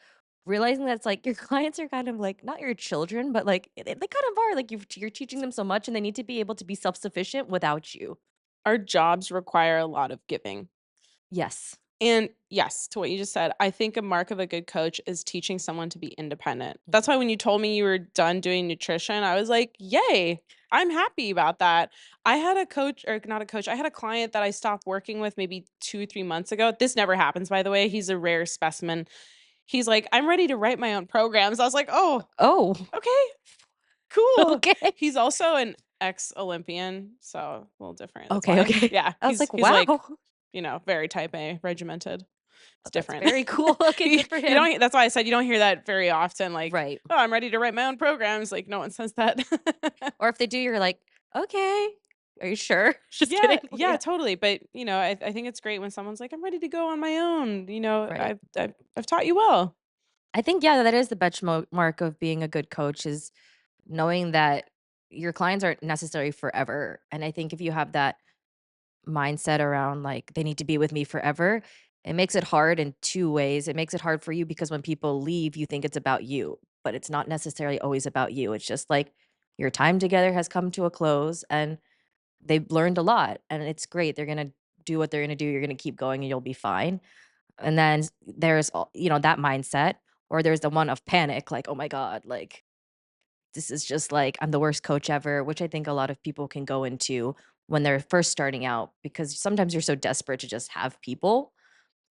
realizing that it's like your clients are kind of like not your children, but like they kind of are like you're teaching them so much and they need to be able to be self sufficient without you. Our jobs require a lot of giving. Yes. And yes, to what you just said, I think a mark of a good coach is teaching someone to be independent. Mhm. That's why when you told me you were done doing nutrition, I was like, "Yay, I'm happy about that." I had a coach or not a coach, I had a client that I stopped working with maybe 2, 3 months ago. This never happens, by the way. He's a rare specimen. He's like, "I'm ready to write my own programs." I was like, "Oh, Oh, okay, cool." okay. He's also an ex-Olympian, so a little different. That's Okay, why. okay. Yeah, I was like, he's like, wow. very type A, regimented. It's That's different. very cool. Okay, good for You him. don't that's why I said you don't hear that very often, like, Right. "Oh, I'm ready to write my own programs." Like, no one says that. Or if they do, you're like, okay. Are you sure? Just Yeah, kidding. yeah, Yeah. totally, but, I think it's great when someone's like, "I'm ready to go on my own," Right. I've taught you well. I think, yeah, that is the mark of being a good coach is knowing that your clients aren't necessarily forever. And I think if you have that mindset around like they need to be with me forever, it makes it hard in two ways. It makes it hard for you because when people leave, you think it's about you, but it's not necessarily always about you. It's just like your time together has come to a close and they've learned a lot and it's great. They're going to do what they're going to do. You're going to keep going and you'll be fine. And then there's, that mindset, or there's the one of panic, like, oh my God, like this is just like, I'm the worst coach ever, which I think a lot of people can go into when they're first starting out because sometimes you're so desperate to just have people.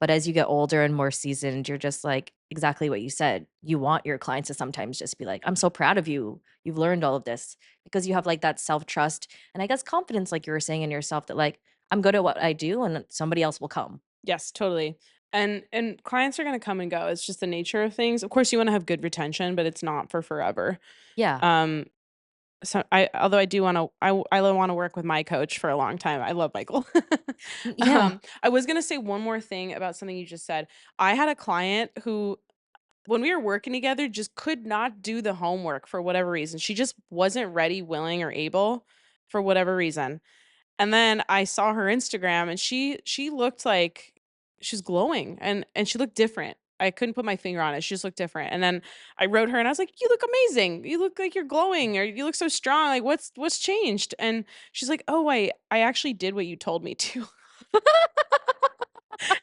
But as you get older and more seasoned, you're just like exactly what you said. You want your clients to sometimes just be like, I'm so proud of you. You've learned all of this because you have like that self trust and I guess confidence, like you were saying in yourself, that like, I'm good at what I do and somebody else will come. Yes, totally. And clients are gonna come and go, it's just the nature of things. Of course, you wanna have good retention, but it's not for forever. Yeah. Um, so I although I do wanna I wanna work with my coach for a long time. I love Michael. Yeah. I was gonna say one more thing about something you just said. I had a client who, when we were working together, just could not do the homework for whatever reason. She just wasn't ready, willing, or able for whatever reason. And then I saw her Instagram and she looked like she was glowing and she looked different. I couldn't put my finger on it. She just looked different. And then I wrote her and I was like, "You look amazing. You look like you're glowing or you look so strong. Like what's changed?" And she's like, "Oh, I actually did what you told me to."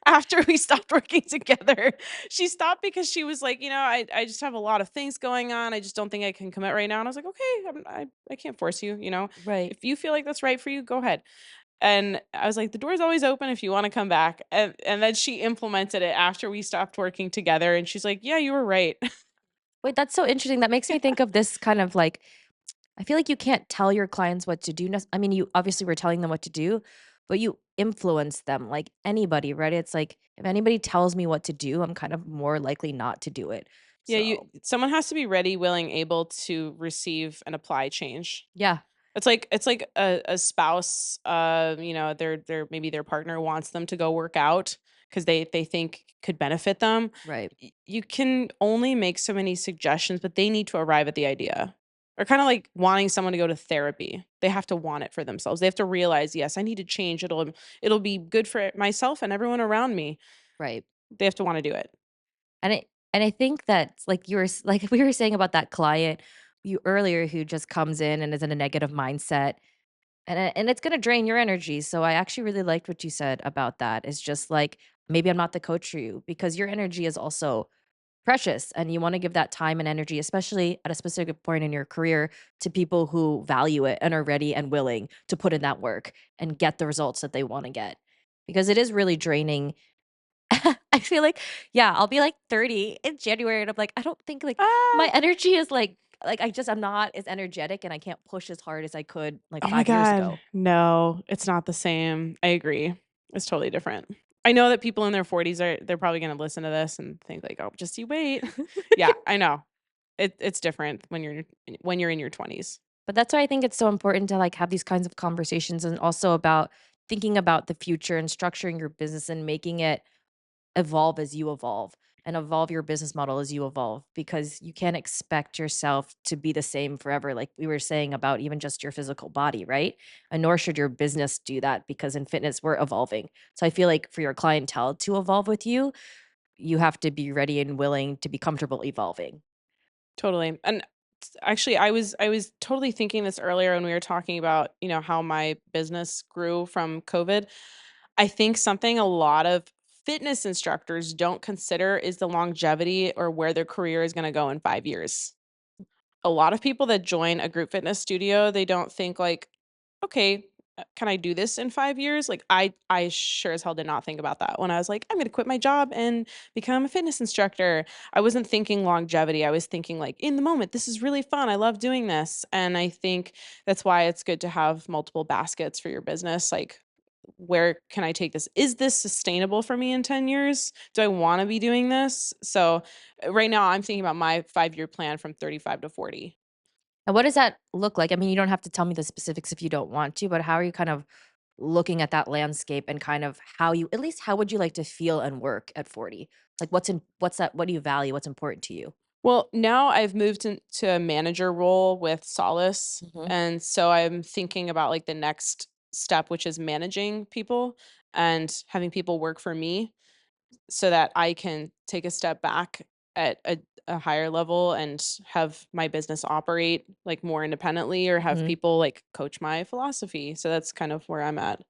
After we stopped working together. She stopped because she was like, I just have a lot of things going on. I just don't think I can commit right now. And I was like, okay, I can't force you. Right. If you feel like that's right for you, go ahead. And I was like, the door's always open if you want to come back. And then she implemented it after we stopped working together. And she's like, yeah, you were right. Wait, that's so interesting. That makes me think of this kind of like, I feel like you can't tell your clients what to do. I mean, you obviously were telling them what to do, but you influence them like anybody, right? It's like if anybody tells me what to do, I'm kind of more likely not to do it. Yeah, So, someone has to be ready, willing, able to receive and apply change. yeah, It's like a spouse, their maybe their partner wants them to go work out because they think could benefit them. right. You can only make so many suggestions, but they need to arrive at the idea. Or kind of like wanting someone to go to therapy. They have to want it for themselves. They have to realize, yes, I need to change. It'll be good for myself and everyone around me. Right. They have to want to do it. And I think that like like we were saying about that client you earlier who just comes in and is in a negative mindset and it's going to drain your energy. So I actually really liked what you said about that. It's just like maybe I'm not the coach for you because your energy is also precious and you want to give that time and energy especially at a specific point in your career to people who value it and are ready and willing to put in that work and get the results that they want to get because it is really draining. I feel like yeah, I'll be, like, 30 in January, and I'm like, I don't think, like, Ah, my energy is, I'm not as energetic, and I can't push as hard as I could, like, oh my 5 years God. ago. No, it's not the same. I agree. It's totally different. I know that people in their 40s they're probably gonna listen to this and think like, "Oh, just you wait." Yeah, I know. It's different when you're in your 20s. But that's why I think it's so important to, like, have these kinds of conversations and also about thinking about the future and structuring your business and making it evolve as you evolve and evolve your business model as you evolve because you can't expect yourself to be the same forever like we were saying about even just your physical body, right? And nor should your business do that because in fitness we're evolving. So I feel like for your clientele to evolve with you, you have to be ready and willing to be comfortable evolving. Totally. And actually I was totally thinking this earlier when we were talking about, how my business grew from COVID. I think something a lot of fitness instructors don't consider is the longevity or where their career is going to go in 5 years. A lot of people that join a group fitness studio, they don't think like, "Okay, can I do this in 5 years?" Like, I sure as hell did not think about that when I was like, "I'm gonna quit my job and become a fitness instructor." I wasn't thinking longevity, I was thinking like, "In the moment, this is really fun, I love doing this." And I think that's why it's good to have multiple baskets for your business, like, where can I take this? Is this sustainable for me in 10 years? Do I wanna be doing this? So, right now, I'm thinking about my 5-year plan from 35 to 40. And what does that look like? I mean, you don't have to tell me the specifics if you don't want to, but how are you kind of looking at that landscape and kind of how you at least how would you like to feel and work at 40? Like what's that what do you value? What's important to you? Well, now I've moved into a manager role with Solace, Mhm. and so I'm thinking about, like, the next step, which is managing people and having people work for me so that I can take a step back at a higher level and have my business operate, like, more independently or have Mhm. people, like, coach my philosophy. So that's kind of where I'm at.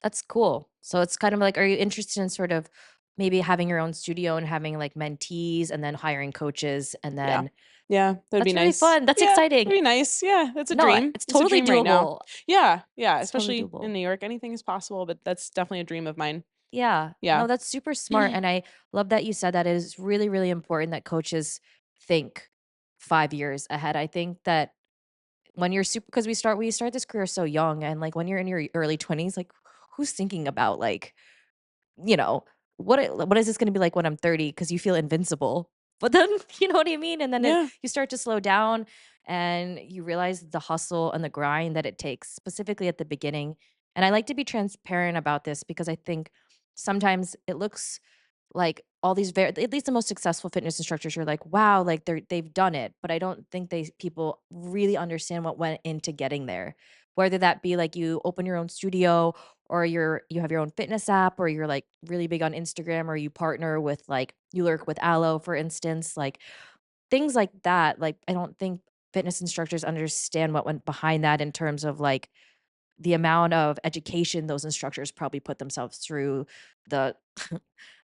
That's cool. So it's kind of like, are you interested in sort of maybe having your own studio and having like mentees and then hiring coaches and Yeah. then Yeah, that'd be that's really nice. fun. That's Yeah, exciting. that'd be nice. Yeah, that's a No, dream. it's It's a totally dream right now. doable. Yeah, yeah, It's totally especially in doable. New York, anything is possible, but that's definitely a dream of mine. Yeah. Yeah. No, that's super smart. And I love that you said that it is really, really important that coaches think 5 years ahead. I think that when you're super because we start this career so young and like when you're in your early 20s, like who's thinking about like you know, what is this gonna be like when I'm 30? Because you feel invincible. But then, you know what I mean? And then Yeah. you start to slow down and you realize the hustle and the grind that it takes, specifically at the beginning. And I like to be transparent about this because I think sometimes it looks like all these very at least the most successful fitness instructors, you're like, wow, like they've done it. But I don't think people really understand what went into getting there. Whether that be like you open your own studio or you have your own fitness app, or you're like really big on Instagram, or you partner with like you lurk with Aloe, for instance, like things like that. Like I don't think fitness instructors understand what went behind that in terms of like the amount of education those instructors probably put themselves through, the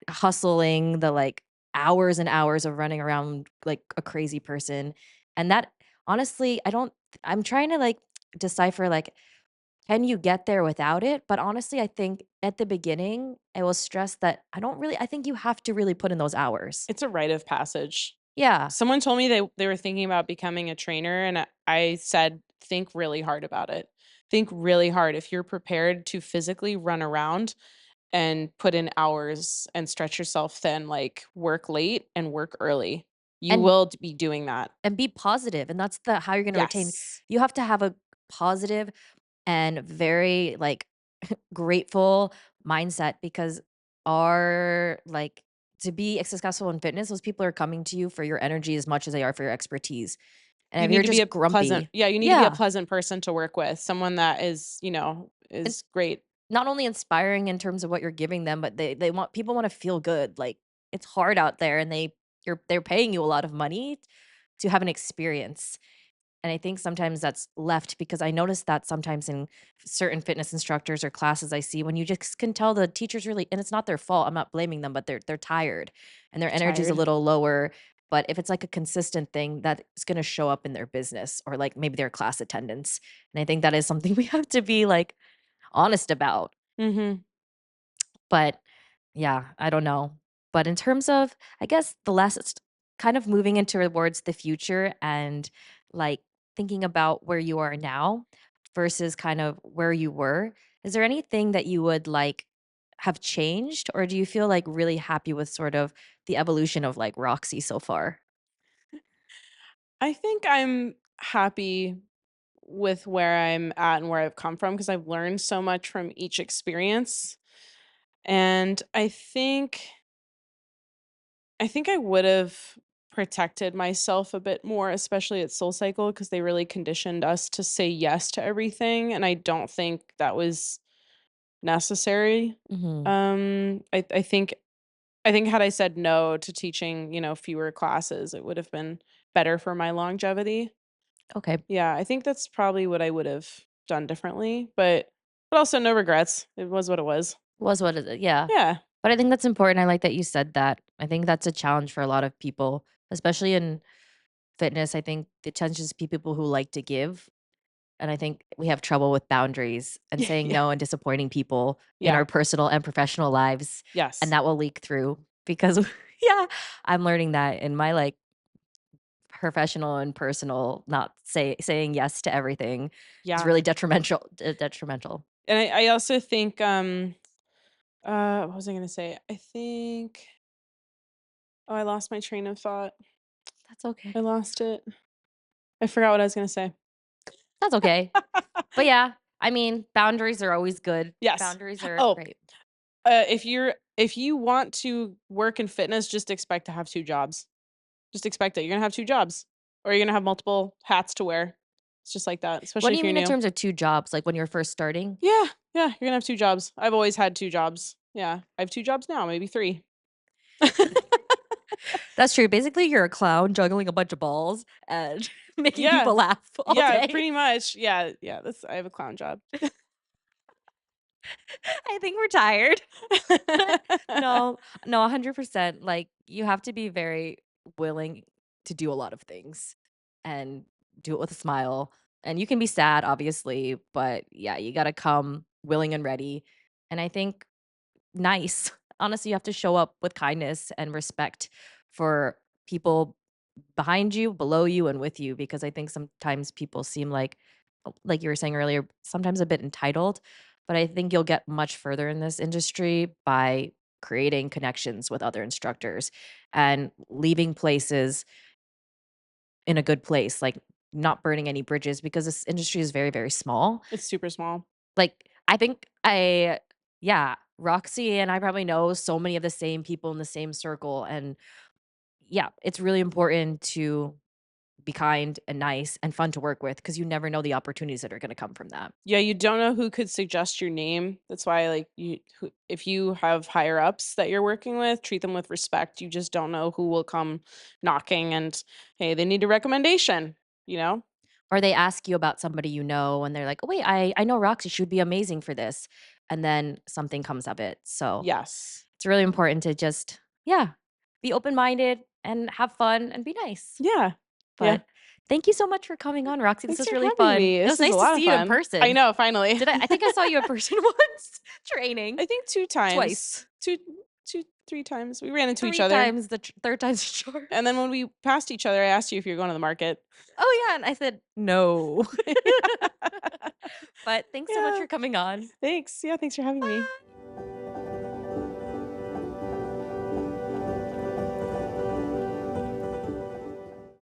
hustling, the like hours and hours of running around like a crazy person. And that honestly, I'm trying to like decipher like can you get there without it? But honestly, I think at the beginning, I will stress that I think you have to really put in those hours. It's a rite of passage. Yeah. Someone told me they were thinking about becoming a trainer, and I said, "Think really hard about it. Think really hard. If you're prepared to physically run around and put in hours and stretch yourself thin, like, work late and work early, you And will be doing that." and be positive, and that's the how you're gonna retain. Yes. You have to have a positive and very, like, grateful mindset because our like, to be successful in fitness, those people are coming to you for your energy as much as they are for your expertise, and You if need you're to be just a pleasant grumpy. yeah, you need to be a Yeah, pleasant person to work with, someone that is, and is great. not only inspiring in terms of what you're giving them, but they want people wanna feel good, like, it's hard out there, and they're paying you a lot of money to have an experience. And I think sometimes that's left because I noticed that sometimes in certain fitness instructors or classes I see when you just can tell the teacher's really, and it's not their fault. I'm not blaming them, but they're tired and their energy's a Tired. little lower. But if it's like a consistent thing, that is going to show up in their business or like maybe their class attendance. And I think that is something we have to be like honest about. Mhm. But yeah, I don't know. But in terms of, I guess the last kind of moving into towards the future and like thinking about where you are now versus kind of where you were, is there anything that you would like have changed? Or do you feel like really happy with sort of the evolution of like Roxy so far? I think I'm happy with where I'm at and where I've come from because I've learned so much from each experience. And I think I would have protected myself a bit more, especially at SoulCycle, because they really conditioned us to say yes to everything. And I don't think that was necessary. Hmm. I think had I said no to teaching, fewer classes, it would have been better for my longevity. Okay. Yeah, I think that's probably what I would have done differently, but also no regrets. It was what it was. Was what it, yeah. Yeah. But I think that's important. I like that you said that. I think that's a challenge for a lot of people, especially in fitness. I think it tends to just be people who like to give. And I think we have trouble with boundaries and saying Yeah. no and disappointing people in Yeah. our personal and professional lives. And Yes. that will leak through because, yeah, I'm learning that in my like professional and personal, not saying yes to everything is Yeah. really detrimental. And I also think what was I gonna say? I lost my train of thought. That's okay. I lost it. I forgot what I was gonna say. That's okay. But yeah, I mean, boundaries are always good. Yes. Boundaries are Oh, great. if you want to work in fitness, just expect to have 2 jobs. Just expect it. You're gonna have 2 jobs, or you're gonna have multiple hats to wear. It's just like that, What especially do if you you're mean in new. terms of 2 jobs, like, when you're first starting? Yeah, yeah, you're gonna have 2 jobs. I've always had 2 jobs. Yeah, I have 2 jobs now, maybe 3. That's true. Basically, you're a clown juggling a bunch of balls and making Yeah. people laugh all Yeah, day. pretty much. Yeah, yeah, that's I have a clown job. I think we're tired. No, no, 100%. Like, you have to be very willing to do a lot of things and do it with a smile. And you can be sad, obviously, but yeah, you gotta come willing and ready. And I think nice. Honestly, you have to show up with kindness and respect for people behind you, below you, and with you, because I think sometimes people seem like you were saying earlier, sometimes a bit entitled. But I think you'll get much further in this industry by creating connections with other instructors and leaving places in a good place, like not burning any bridges because this industry is very, very small. It's super small. Like, yeah, Roxy and I probably know so many of the same people in the same circle, and yeah, it's really important to be kind and nice and fun to work with because you never know the opportunities that are going to come from that. Yeah, you don't know who could suggest your name. That's why, like, if you have higher ups that you're working with, treat them with respect. You just don't know who will come knocking and, hey, they need a recommendation, you know? Or they ask you about somebody you know, and they're like, "Oh, wait, I know Roxy. She would be amazing for this." And then something comes of it. So Yes. it's really important to just, yeah, be open minded and have fun and be nice. Yeah. Yeah. But thank you so much for coming on, Roxy. This Thanks was for really having fun. me. It This was was a nice to lot of see you in fun. I person. know, finally. Did I think I saw you in person once training. I think 2 times. Twice. 3 times. We ran into each 3 other. times, the 3rd time's the charm. And then when we passed each other, I asked you if you're going to the market. Oh, yeah, and I said, "No." Yeah. But thanks so much Yeah. for coming on. Thanks. Yeah, thanks for having me. Bye.